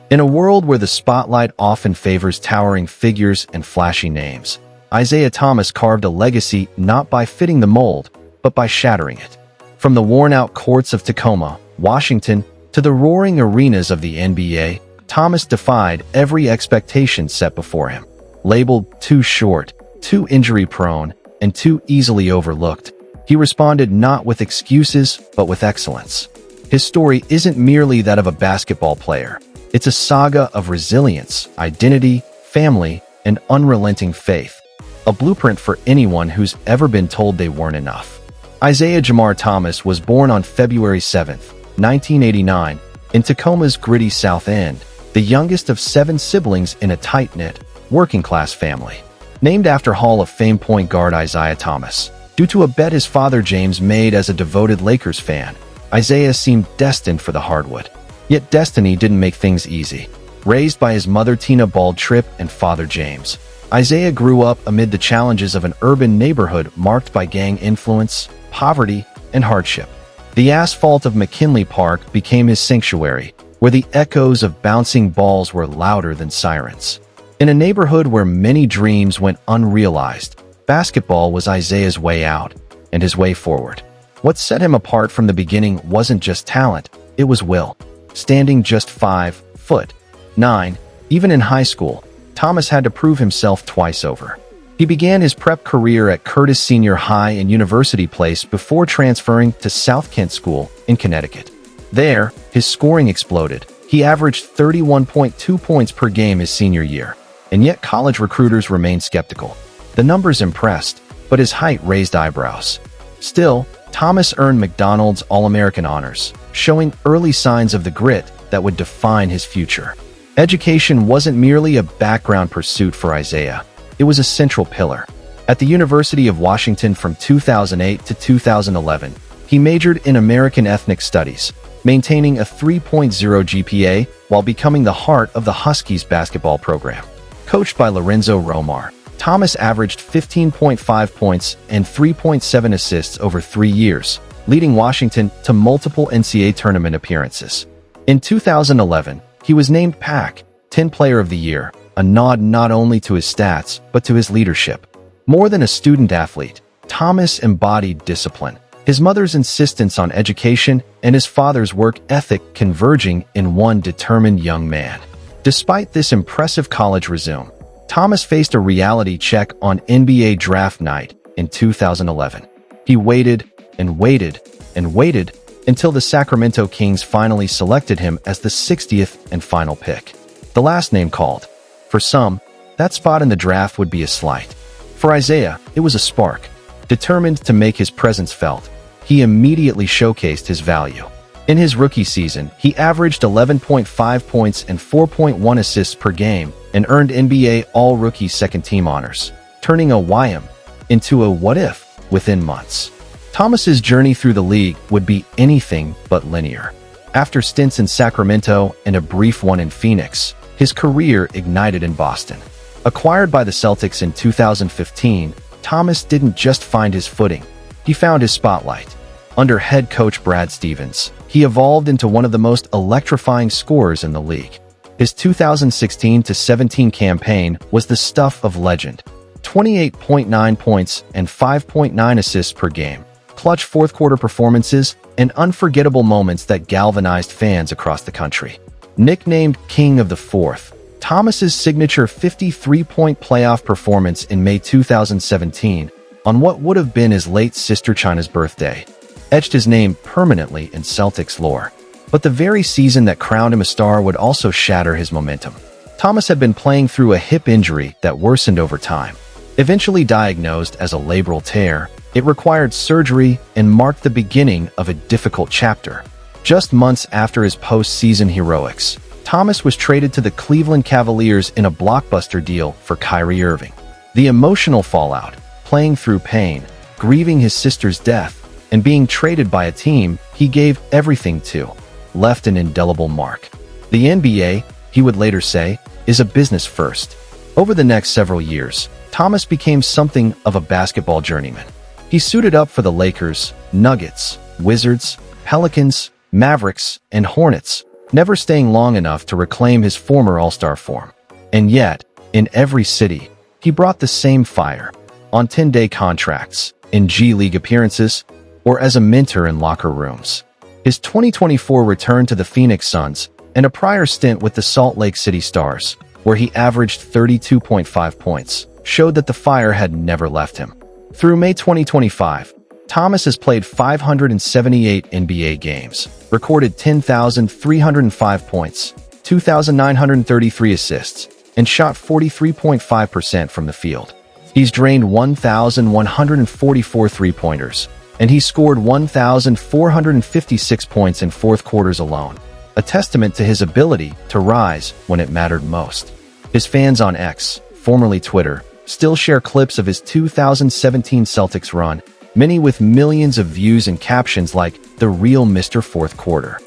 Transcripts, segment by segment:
In a world where the spotlight often favors towering figures and flashy names, Isiah Thomas carved a legacy not by fitting the mold, but by shattering it. From the worn-out courts of Tacoma, Washington, to the roaring arenas of the NBA, Thomas defied every expectation set before him. Labeled too short, too injury-prone, and too easily overlooked, he responded not with excuses, but with excellence. His story isn't merely that of a basketball player. It's a saga of resilience, identity, family, and unrelenting faith. A blueprint for anyone who's ever been told they weren't enough. Isiah Jamar Thomas was born on February 7, 1989, in Tacoma's gritty South End, the youngest of 7 siblings in a tight-knit, working-class family. Named after Hall of Fame point guard Isiah Thomas, due to a bet his father James made as a devoted Lakers fan, Isiah seemed destined for the hardwood. Yet destiny didn't make things easy. Raised by his mother Tina Bald-Tripp and father James, Isiah grew up amid the challenges of an urban neighborhood marked by gang influence, poverty, and hardship. The asphalt of McKinley Park became his sanctuary, where the echoes of bouncing balls were louder than sirens. In a neighborhood where many dreams went unrealized, basketball was Isiah's way out and his way forward. What set him apart from the beginning wasn't just talent, it was will. Standing just 5'9", even in high school, Thomas had to prove himself twice over. He began his prep career at Curtis Senior High and University Place before transferring to South Kent School in Connecticut. There, his scoring exploded. He averaged 31.2 points per game his senior year, and yet college recruiters remained skeptical. The numbers impressed, but his height raised eyebrows. Still, Thomas earned McDonald's All-American honors, showing early signs of the grit that would define his future. Education wasn't merely a background pursuit for Isiah. It was a central pillar. At the University of Washington from 2008 to 2011, he majored in American Ethnic Studies, maintaining a 3.0 GPA while becoming the heart of the Huskies basketball program. Coached by Lorenzo Romar, Thomas averaged 15.5 points and 3.7 assists over 3 years, leading Washington to multiple NCAA tournament appearances. In 2011, he was named Pac-10 Player of the Year, a nod not only to his stats, but to his leadership. More than a student-athlete, Thomas embodied discipline, his mother's insistence on education and his father's work ethic converging in one determined young man. Despite this impressive college resume, Thomas faced a reality check on NBA draft night in 2011. He waited and waited and waited until the Sacramento Kings finally selected him as the 60th and final pick. The last name called. For some, that spot in the draft would be a slight. For Isiah, it was a spark. Determined to make his presence felt, he immediately showcased his value. In his rookie season, he averaged 11.5 points and 4.1 assists per game and earned NBA All-Rookie Second-Team honors, turning a YM into a what-if within months. Thomas's journey through the league would be anything but linear. After stints in Sacramento and a brief one in Phoenix, his career ignited in Boston. Acquired by the Celtics in 2015, Thomas didn't just find his footing, he found his spotlight. Under head coach Brad Stevens, he evolved into one of the most electrifying scorers in the league. His 2016-17 campaign was the stuff of legend. 28.9 points and 5.9 assists per game, clutch fourth-quarter performances, and unforgettable moments that galvanized fans across the country. Nicknamed King of the Fourth, Thomas's signature 53-point playoff performance in May 2017, on what would have been his late sister China's birthday, etched his name permanently in Celtics lore. But the very season that crowned him a star would also shatter his momentum. Thomas had been playing through a hip injury that worsened over time. Eventually diagnosed as a labral tear, it required surgery and marked the beginning of a difficult chapter. Just months after his post-season heroics, Thomas was traded to the Cleveland Cavaliers in a blockbuster deal for Kyrie Irving. The emotional fallout, playing through pain, grieving his sister's death, and being traded by a team he gave everything to, left an indelible mark. The NBA, he would later say, is a business first. Over the next several years, Thomas became something of a basketball journeyman. He suited up for the Lakers, Nuggets, Wizards, Pelicans, Mavericks, and Hornets, never staying long enough to reclaim his former all-star form. And yet, in every city, he brought the same fire, on 10-day contracts, in G League appearances, or as a mentor in locker rooms. His 2024 return to the Phoenix Suns and a prior stint with the Salt Lake City Stars, where he averaged 32.5 points, showed that the fire had never left him. Through May 2025, Thomas has played 578 NBA games, recorded 10,305 points, 2,933 assists, and shot 43.5% from the field. He's drained 1,144 three-pointers, and he scored 1,456 points in fourth quarters alone, a testament to his ability to rise when it mattered most. His fans on X, formerly Twitter, still share clips of his 2017 Celtics run, many with millions of views and captions like, "The real Mr. Fourth Quarter."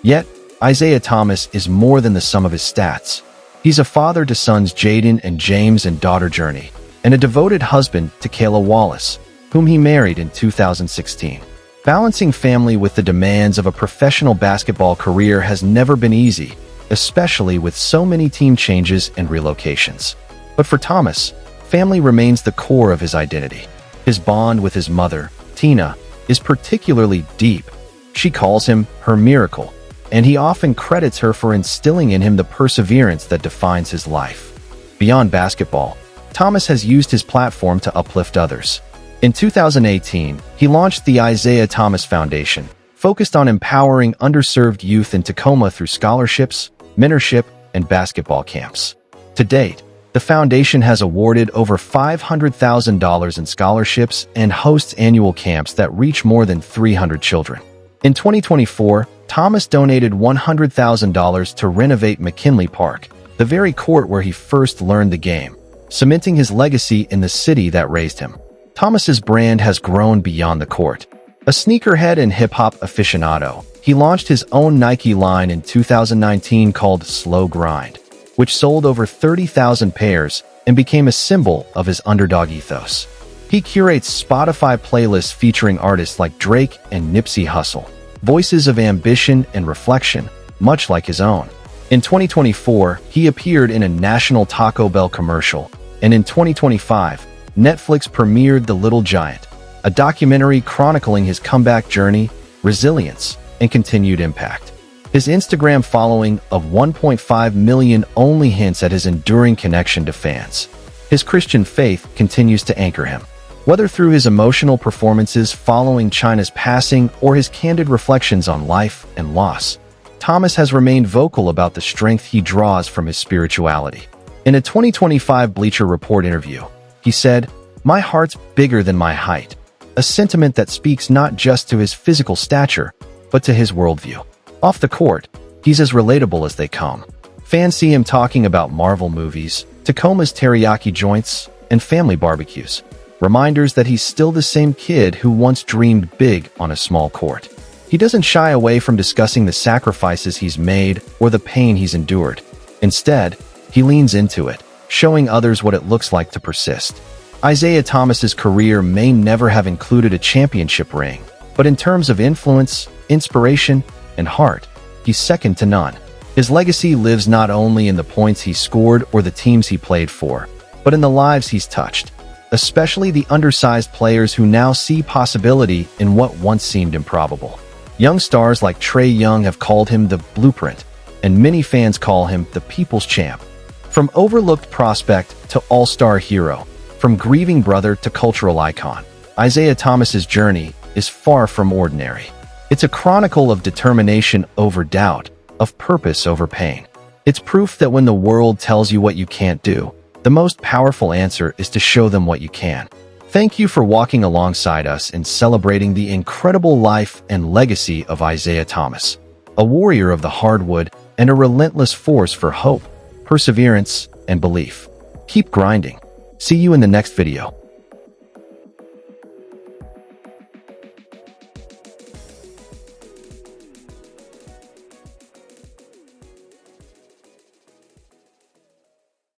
Yet, Isiah Thomas is more than the sum of his stats. He's a father to sons Jaden and James and daughter Journey, and a devoted husband to Kayla Wallace, whom he married in 2016. Balancing family with the demands of a professional basketball career has never been easy, especially with so many team changes and relocations. But for Thomas, family remains the core of his identity. His bond with his mother, Tina, is particularly deep. She calls him her miracle, and he often credits her for instilling in him the perseverance that defines his life. Beyond basketball, Thomas has used his platform to uplift others. In 2018, he launched the Isiah Thomas Foundation, focused on empowering underserved youth in Tacoma through scholarships, mentorship, and basketball camps. To date, the foundation has awarded over $500,000 in scholarships and hosts annual camps that reach more than 300 children. In 2024, Thomas donated $100,000 to renovate McKinley Park, the very court where he first learned the game, cementing his legacy in the city that raised him. Thomas's brand has grown beyond the court. A sneakerhead and hip-hop aficionado, he launched his own Nike line in 2019 called Slow Grind, which sold over 30,000 pairs and became a symbol of his underdog ethos. He curates Spotify playlists featuring artists like Drake and Nipsey Hussle, voices of ambition and reflection, much like his own. In 2024, he appeared in a national Taco Bell commercial, and in 2025, Netflix premiered The Little Giant, a documentary chronicling his comeback journey, resilience, and continued impact. His Instagram following of 1.5 million only hints at his enduring connection to fans. His Christian faith continues to anchor him. Whether through his emotional performances following China's passing or his candid reflections on life and loss, Thomas has remained vocal about the strength he draws from his spirituality. In a 2025 Bleacher Report interview, he said, "My heart's bigger than my height," a sentiment that speaks not just to his physical stature, but to his worldview. Off the court, he's as relatable as they come. Fans see him talking about Marvel movies, Tacoma's teriyaki joints, and family barbecues. Reminders that he's still the same kid who once dreamed big on a small court. He doesn't shy away from discussing the sacrifices he's made or the pain he's endured. Instead, he leans into it, showing others what it looks like to persist. Isiah Thomas's career may never have included a championship ring, but in terms of influence, inspiration, and heart, he's second to none. His legacy lives not only in the points he scored or the teams he played for, but in the lives he's touched, especially the undersized players who now see possibility in what once seemed improbable. Young stars like Trae Young have called him the blueprint, and many fans call him the people's champ. From overlooked prospect to all-star hero, from grieving brother to cultural icon, Isiah Thomas's journey is far from ordinary. It's a chronicle of determination over doubt, of purpose over pain. It's proof that when the world tells you what you can't do, the most powerful answer is to show them what you can. Thank you for walking alongside us in celebrating the incredible life and legacy of Isiah Thomas, a warrior of the hardwood and a relentless force for hope, perseverance, and belief. Keep grinding. See you in the next video.